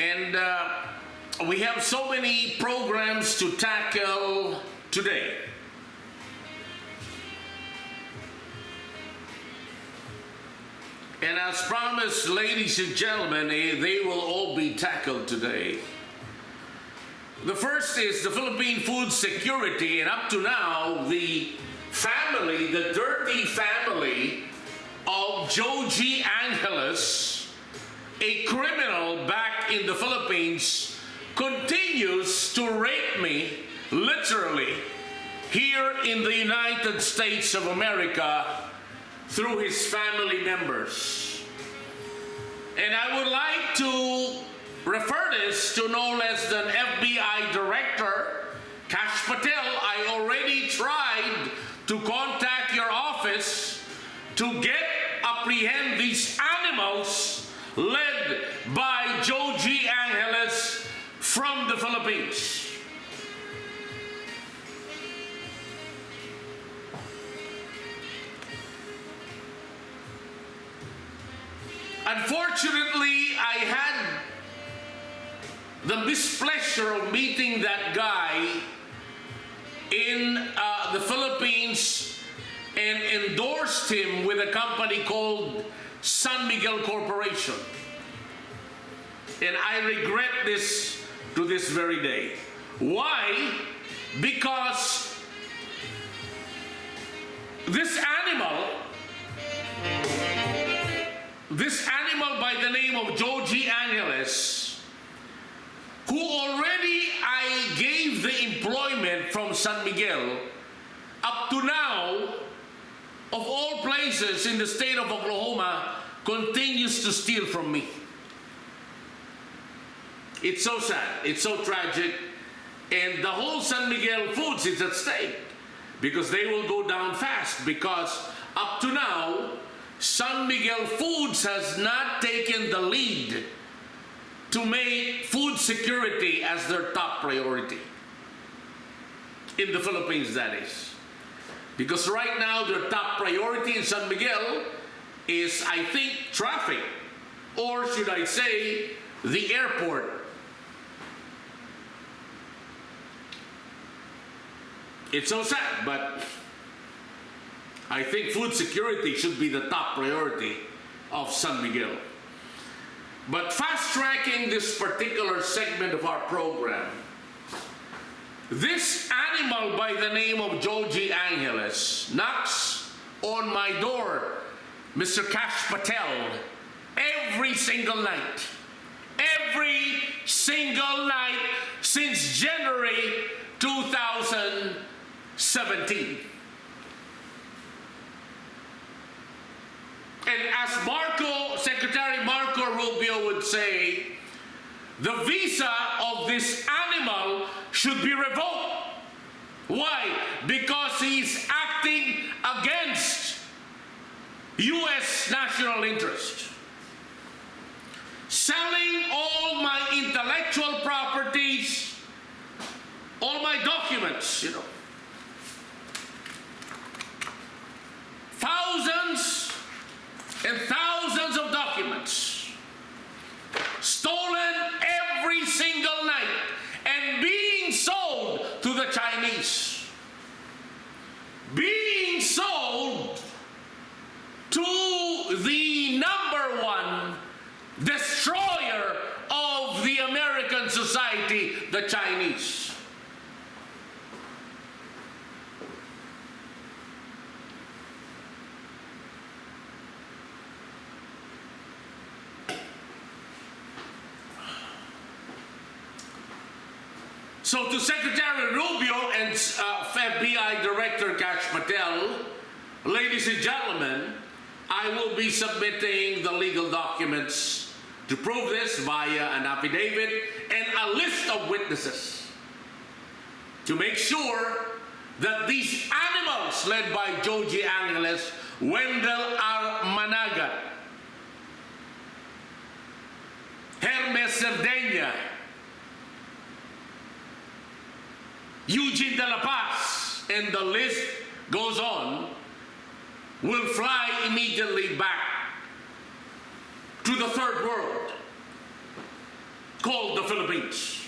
And we have so many programs to tackle today. And as promised, ladies and gentlemen, they will all be tackled today. The first is the Philippine food security, and up to now, the family, the dirty family of JOJIE Angeles, a criminal back in the Philippines, continues to rape me, literally, here in the United States of America through his family members. And I would like to refer this to no less than FBI Director Kash Patel. I already tried to contact your office to apprehend these animals led by JOJIE Angeles from the Philippines. Unfortunately, I had the displeasure of meeting that guy in the Philippines and endorsed him with a company called San Miguel Corporation. And I regret this to this very day. Why? Because this animal by the name of JOJIE Angeles, who already I gave the employment from San Miguel, up to now, of all places in the state of Oklahoma, continues to steal from me. It's so sad, it's so tragic, and the whole San Miguel Foods is at stake because they will go down fast, because up to now, San Miguel Foods has not taken the lead to make food security as their top priority. In the Philippines, that is. Because right now, their top priority in San Miguel is, I think, traffic. Or should I say, the airport. It's so sad, but I think food security should be the top priority of San Miguel. But fast-tracking this particular segment of our program, this animal by the name of JOJIE Angeles knocks on my door, Mr. Kash Patel, every single night. Every single night since January 2017. And as Secretary Marco Rubio would say, the visa of this animal should be revoked. Why? Because he's acting against U.S. national interest. Selling all my intellectual properties, all my documents, you know. Thousands and thousands of documents stolen every single night and being sold to the Chinese, being sold to the #1 destroyer of the American society, the Chinese. So to Secretary Rubio and FBI Director Kash Patel, ladies and gentlemen, I will be submitting the legal documents to prove this via an affidavit and a list of witnesses to make sure that these animals led by JOJIE Angeles, Wendell R. Managat, Hermes Cerdena, Eugene De La Paz, and the list goes on, will fly immediately back to the third world called the Philippines.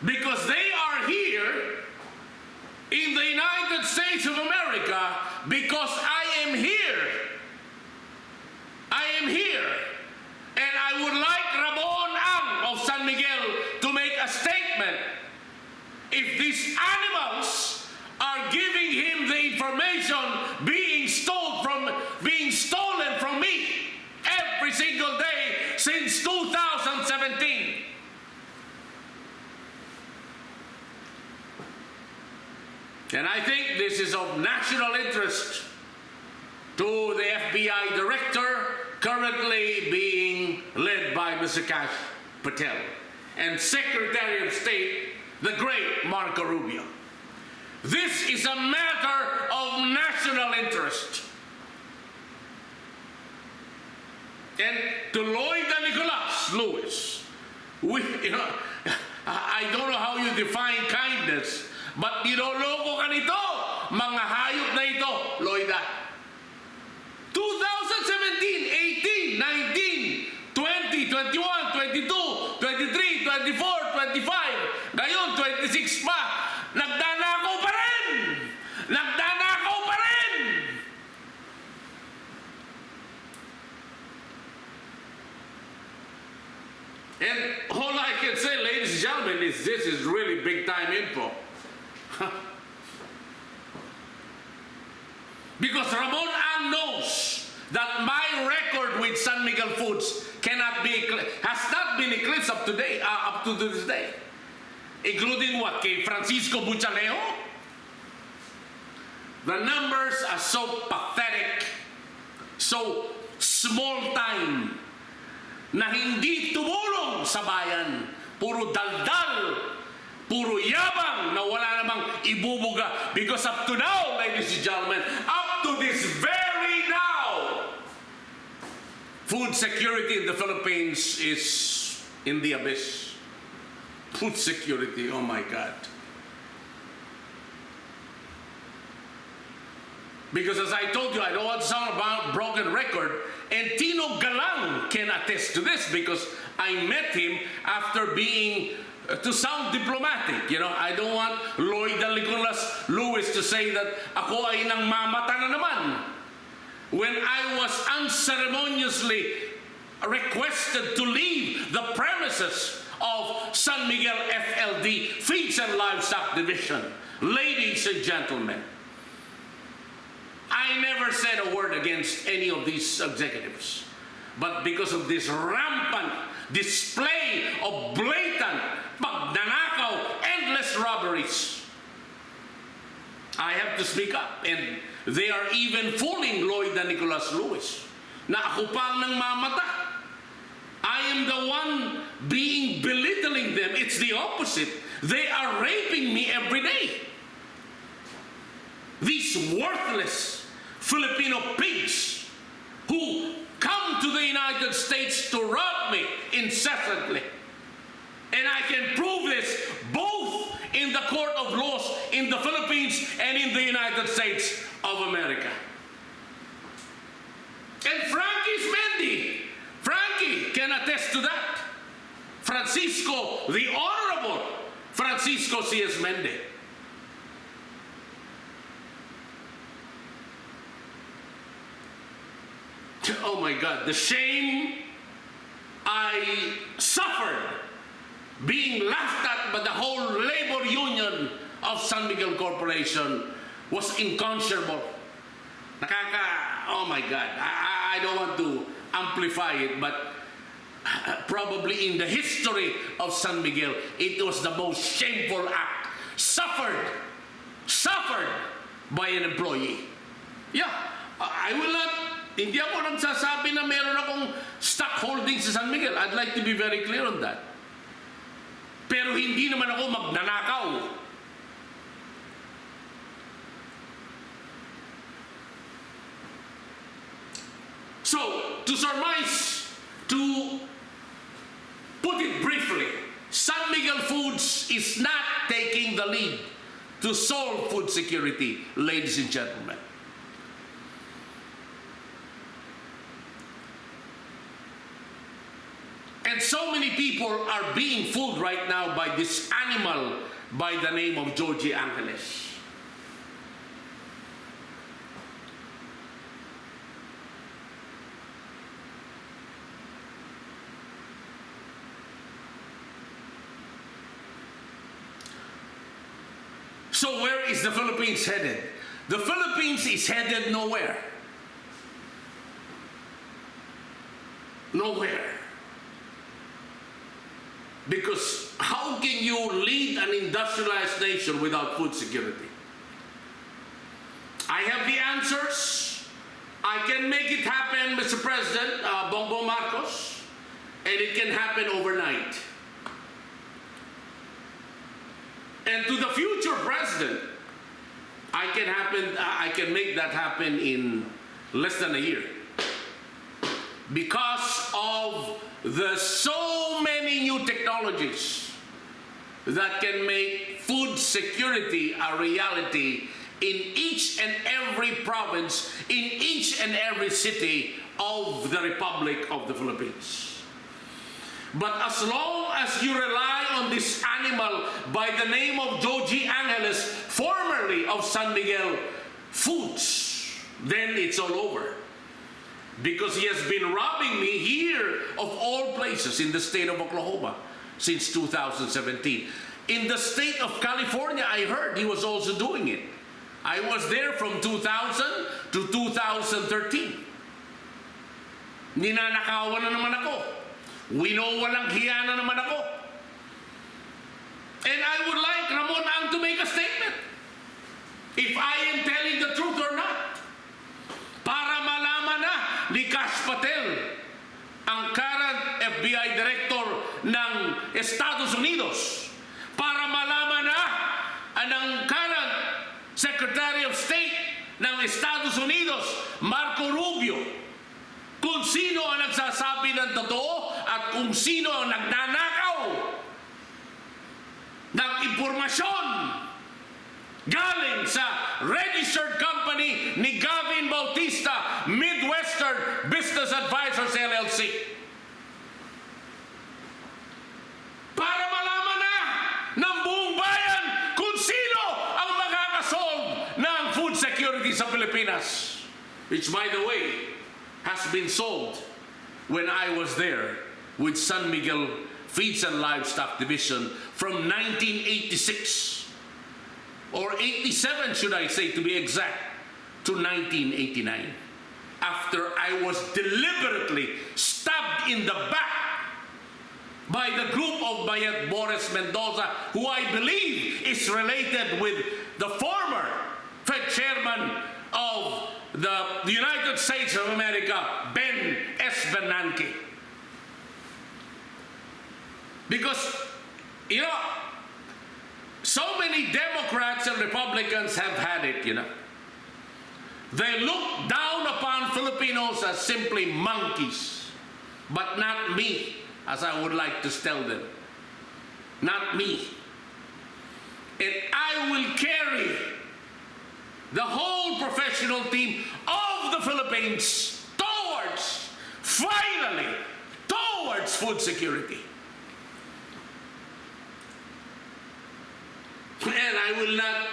Because they are here in the United States of America because I am here. I am here. And I would like Ramon Ang of San Miguel to make a statement. If these animals are giving him the information being stolen from me every single day since 2017. And I think this is of national interest to the FBI director, currently being led by Mr. Kash Patel, and Secretary of State, the great Marco Rubio. This is a matter of national interest. And to Lloyd and Nicholas Lewis, I don't know how you define kindness, but niloloko ka nito, mga hayop na ito, Lloyda. 2017, 18, 19, 20, 21, 22, 23, 24, 25, ngayon 26 pa, nagdanakaw pa rin! Nagdanakaw pa rin! And all I can say, ladies and gentlemen, is this is really big time info. Because Ramon Ang knows that my record with San Miguel Foods has not been eclipsed up to this day. Including what? Kay Francisco Buchaleo? The numbers are so pathetic, so small time, na hindi tumulong sa bayan. Puro daldal, puro yabang na wala namang ibubuga. Because up to now, ladies and gentlemen, up to this very now, food security in the Philippines is in the abyss. Food security, oh my God. Because as I told you, I don't want to sound about broken record, and Tino Galang can attest to this because I met him after being, to sound diplomatic, you know, I don't want Lloyd and Nicholas Lewis to say that ako ay nang mamata na naman. When I was unceremoniously requested to leave the premises of San Miguel FLD Feeds and Livestock Division, ladies and gentlemen, I never said a word against any of these executives. But because of this rampant display of blatant pagnanakaw, endless robberies, I have to speak up. And they are even fooling Lloyd and Nicholas Lewis na ako pa ang nang mamata. I am the one being belittling them. It's the opposite. They are raping me every day. These worthless Filipino pigs who come to the United States to rob me incessantly. And I can prove this both in the court of laws in the Philippines and in the United States of America. And Frankie's Mendy. Frankie can attest to that. Francisco, the Honorable Francisco C.S. Mendy. Oh my God, the shame I suffered being laughed at by the whole labor union of San Miguel Corporation was incommensurable. Oh my God, I don't want to amplify it, but probably in the history of San Miguel, it was the most shameful act suffered by an employee. Yeah, I will not, hindi ako nagsasabi na meron akong stock holdings sa San Miguel. I'd like to be very clear on that. Pero hindi naman ako magnanakaw. So, to surmise, to put it briefly, San Miguel Foods is not taking the lead to solve food security, ladies and gentlemen. And And so many people are being fooled right now by this animal by the name of JOJIE Angeles. So where is the Philippines headed? The Philippines is headed nowhere. Nowhere. Because how can you lead an industrialized nation without food security? I have the answers. I can make it happen, Mr. President, Bongbong Marcos, and it can happen overnight. And to the future president, I can make that happen in less than a year. Because of the so many new technologies that can make food security a reality in each and every province, in each and every city of the Republic of the Philippines. But as long as you rely on this animal by the name of JOJIE Angeles, formerly of San Miguel Foods, then it's all over. Because he has been robbing me here of all places in the state of Oklahoma since 2017. In the state of California, I heard he was also doing it. I was there from 2000 to 2013. Ninanakawan na naman ako. Walang hiya na naman ako. And I would like Ramon Ang to make a statement. If I am telling the truth or not. Para malaman na ni Kash Patel, ang current FBI Director ng Estados Unidos. Para malaman na ang current Secretary of State ng Estados Unidos, Marco Rubio, kung sino ang nagsasabi ng totoo at kung sino ang nagnanakaw ng impormasyon galing sa registered company ni Gavin Bautista, Midwestern Business Advisors LLC. Para malaman na ng buong bayan kung sino ang makakasolve ng food security sa Pilipinas. Which, by the way, has been solved when I was there with San Miguel Feeds and Livestock Division from 1986, or 87 should I say to be exact, to 1989, after I was deliberately stabbed in the back by the group of Bayet Boris Mendoza, who I believe is related with the former Fed chairman of the United States of America, Ben S. Bernanke. Because, you know, so many Democrats and Republicans have had it, you know. They look down upon Filipinos as simply monkeys, but not me, as I would like to tell them. Not me. And I will carry the whole professional team of the Philippines towards, finally, towards food security. And I will not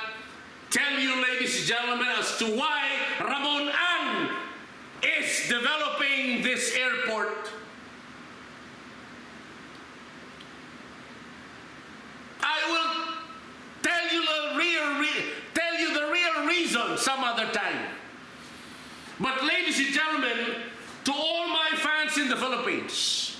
tell you, ladies and gentlemen, as to why Ramon Ang is developing this airport. I will tell you the real reason some other time. But ladies and gentlemen, to all my fans in the Philippines,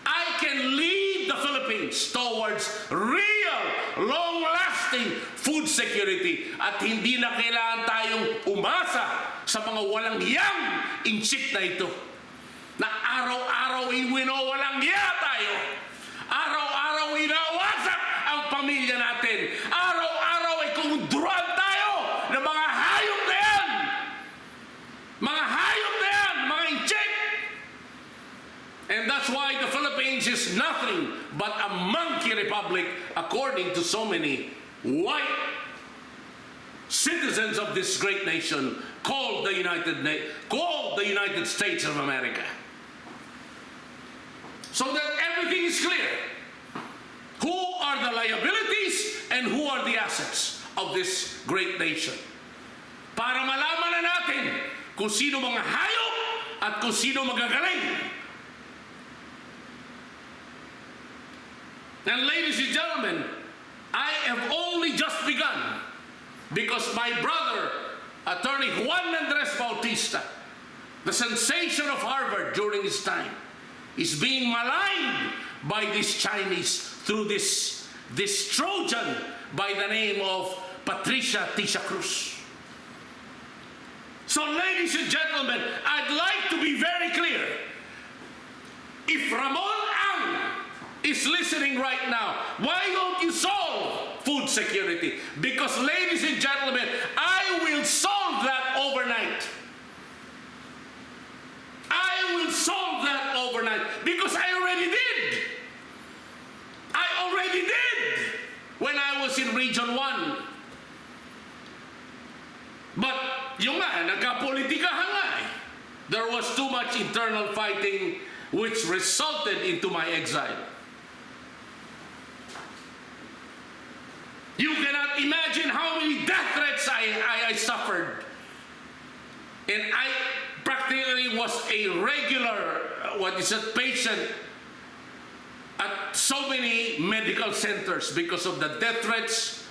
I can lead the Philippines towards real, long-lasting food security at hindi na kailangan tayong umasa sa mga walang hiyang inchik na ito. Na araw-araw walang hiya tayo. Araw-araw inawasak ang pamilya natin. Araw-araw ay kumudruan tayo ng mga hayop na yan. Mga hayop na yan, mga inchik. And that's why the Philippines is nothing but a monkey republic according to so many white citizens of this great nation called the United States of America. so that everything is clear. Who are the liabilities and who are the assets of this great nation? Para malaman na natin kung sino mga hayop at kung sino magagaling. And ladies and gentlemen, I have only just begun because my brother, Attorney Juan Andres Bautista, the sensation of Harvard during his time, is being maligned by these Chinese through this Trojan by the name of Patricia Tisha Cruz. So ladies and gentlemen, I'd like to be very clear. If Ramon Ang is listening right now, why don't you solve food security? Because ladies and gentlemen, I will solve that overnight. I will solve that overnight because I already did. I already did when I was in Region 1. But yung nga, nagkapolitikahan nga eh. There was too much internal fighting which resulted into my exile. You cannot imagine how many death threats I suffered. And I practically was a regular, patient at so many medical centers because of the death threats,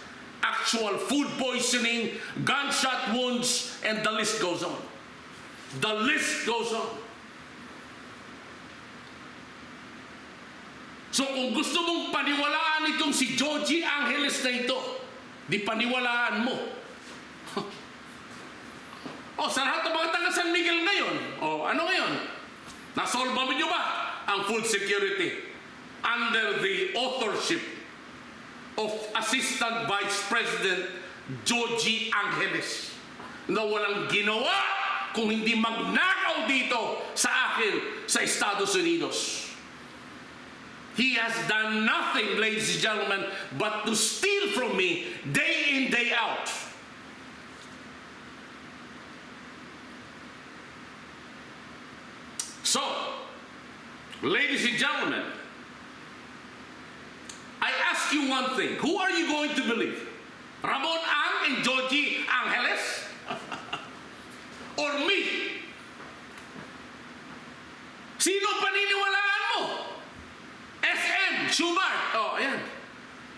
actual food poisoning, gunshot wounds, and the list goes on. The list goes on. So kung gusto mong paniwalaan itong si JOJIE Angeles na ito, di paniwalaan mo. Sa lahat ng mga taga San Miguel ngayon, ano ngayon? Nasolve ba nyo ba ang food security under the authorship of Assistant Vice President JOJIE Angeles na walang ginawa kung hindi magnakaw dito sa akin sa Estados Unidos. He has done nothing, ladies and gentlemen, but to steal from me day in, day out. So, ladies and gentlemen, I ask you one thing. Who are you going to believe? Ramon Ang and JOJIE Angeles? Or me? Sino paniniwalaan mo? SM, Schubert, ayan.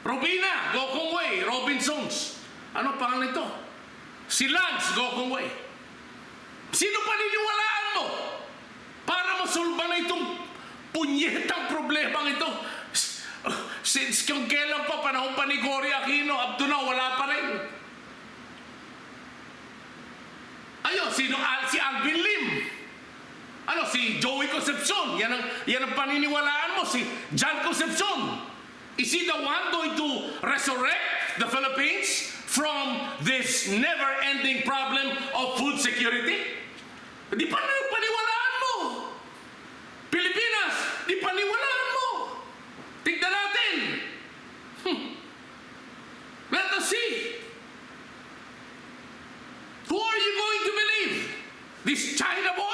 Robina, Gokong Wei, Robinsons. Ano pangalan ito? Si Lance, Gokong Wei. Sino paniniwalaan mo? Para masulba na itong punyetang problemang ito. Since kung kailan pa, panahon pa ni Cory Aquino, up to now, wala pa rin. Ayun, si Alvin Lim. Si Joey Concepcion. Yan ang paniniwalaan mo. Si John Concepcion. Is he the one going to resurrect the Philippines from this never-ending problem of food security? Di pa paniwalaan mo. Pilipinas, di paniwalaan mo. Tignan natin. Let us see. Who are you going to believe? This China boy?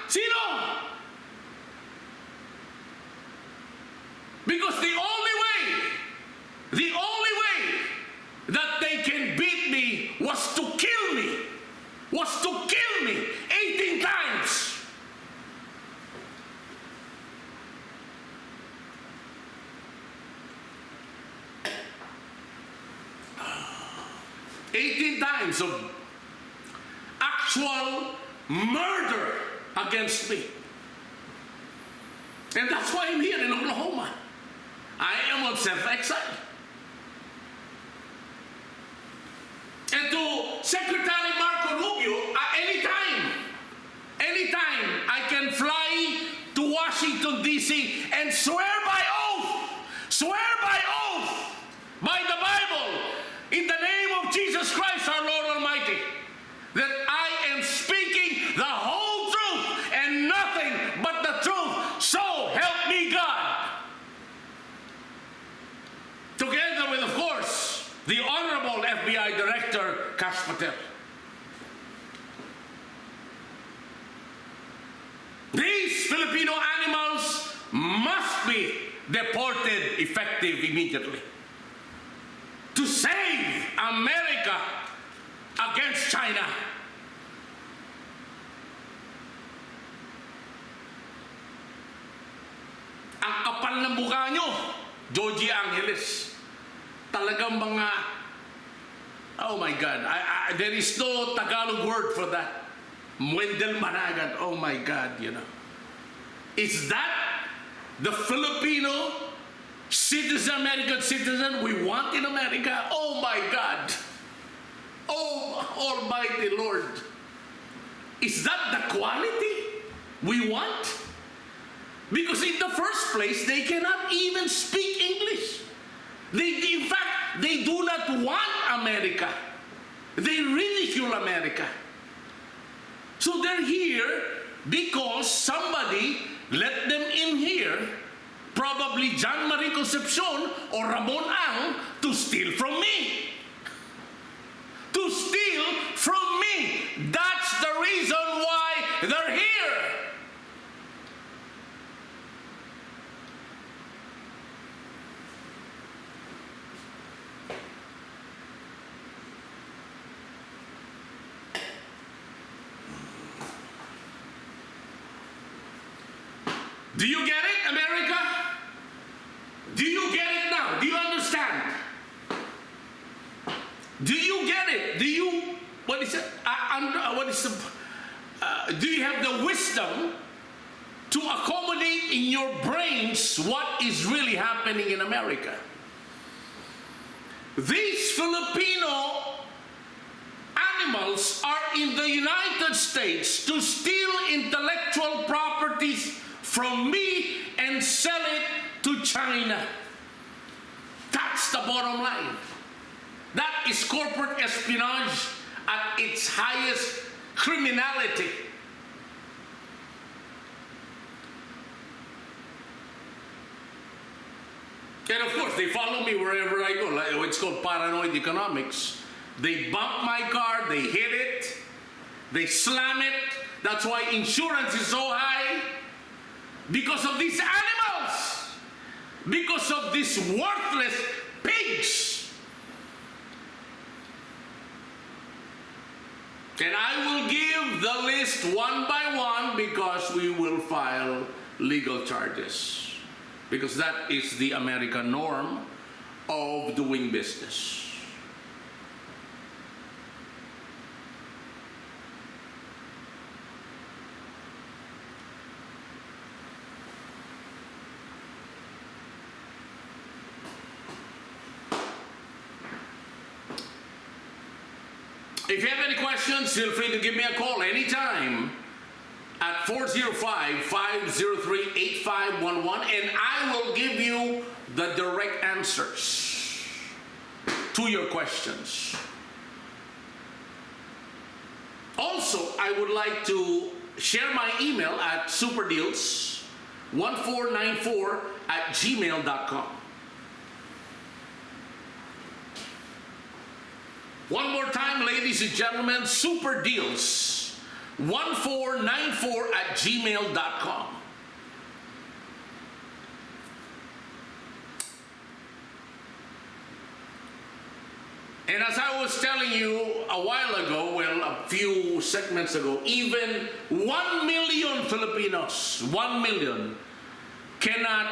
Sino? Because the only way that they can beat me was to kill me. 18 times. Times of actual murder against me. And that's why I'm here in Oklahoma. I am on self-exile. And to Secretary Marco Rubio, anytime I can fly to Washington, D.C. and swear by oath, by the Bible, in the name of Jesus Christ, our Lord Almighty, that I am speaking the whole truth and nothing but the truth. So help me God. Together with, of course, the Honorable FBI Director, Kash Patel. These Filipino animals must be deported effective immediately to save America against China. Ang kapal ng mukha nyo, JOJIE Angeles. Talagang mga, oh my God, there is no Tagalog word for that. Managat, oh my God, you know. Is that the Filipino citizen, American citizen we want in America? Oh my God. Oh Almighty Lord. Is that the quality we want? Because in the first place, they cannot even speak English. In fact, they do not want America. They ridicule America. So they're here because somebody let them in here, probably John Marie Concepcion or Ramon Ang, to steal from me. To steal from me. That's the reason why they're here. Do you get it, America? Do you get it now? Do you understand? Do you get it? Do you, what is it? Do you have the wisdom to accommodate in your brains what is really happening in America? These Filipino animals are in the United States to steal intellectual properties from me and sell it to China. That's the bottom line. That is corporate espionage at its highest criminality. And of course, they follow me wherever I go. Like, it's called paranoid economics. They bump my car, they hit it, they slam it. That's why insurance is so high. Because of these animals. Because of these worthless pigs. And I will give the list one by one because we will file legal charges. Because that is the American norm of doing business. If you have any questions, feel free to give me a call anytime at 405-503-8511, and I will give you the direct answers to your questions. Also, I would like to share my email at superdeals1494@gmail.com. One more time, ladies and gentlemen, superdeals1494@gmail.com. And as I was telling you a while ago, well, a few segments ago, even 1 million Filipinos, 1 million, cannot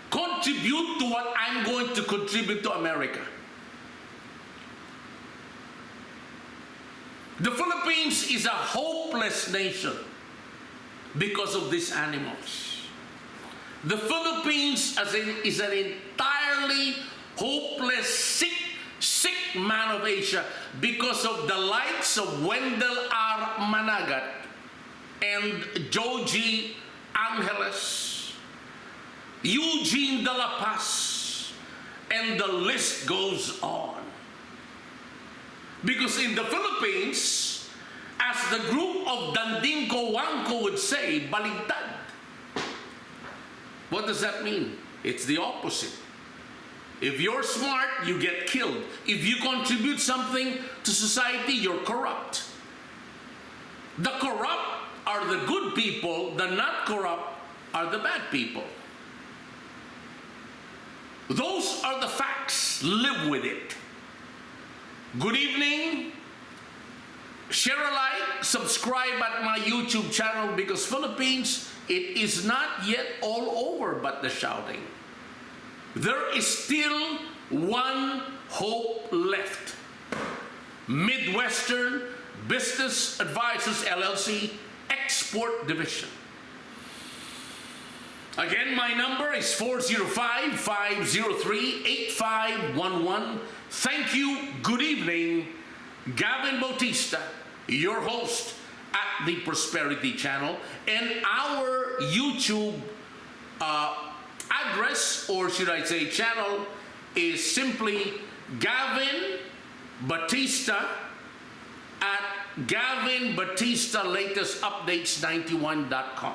contribute to what I'm going to contribute to America. The Philippines is a hopeless nation because of these animals. The Philippines is an entirely hopeless, sick man of Asia because of the likes of Wendell R. Managat and JOJIE Angeles, Eugene De La Paz, and the list goes on. Because in the Philippines, as the group of Dandingko Wangko would say, baligtad. What does that mean? It's the opposite. If you're smart, you get killed. If you contribute something to society, you're corrupt. The corrupt are are the good people, the not corrupt are the bad people. Those are the facts. Live with it. Good evening. Share a like, subscribe at my YouTube channel, because Philippines, it is not yet all over but the shouting. There is still one hope left. Midwestern Business Advisors LLC Export Division. Again, my number is 405-503-8511. Thank you. Good evening. Gavin Bautista, your host at the Prosperity Channel, and our YouTube address, or should I say channel, is simply Gavin Bautista at Gavin Bautista Latest Updates 91.com.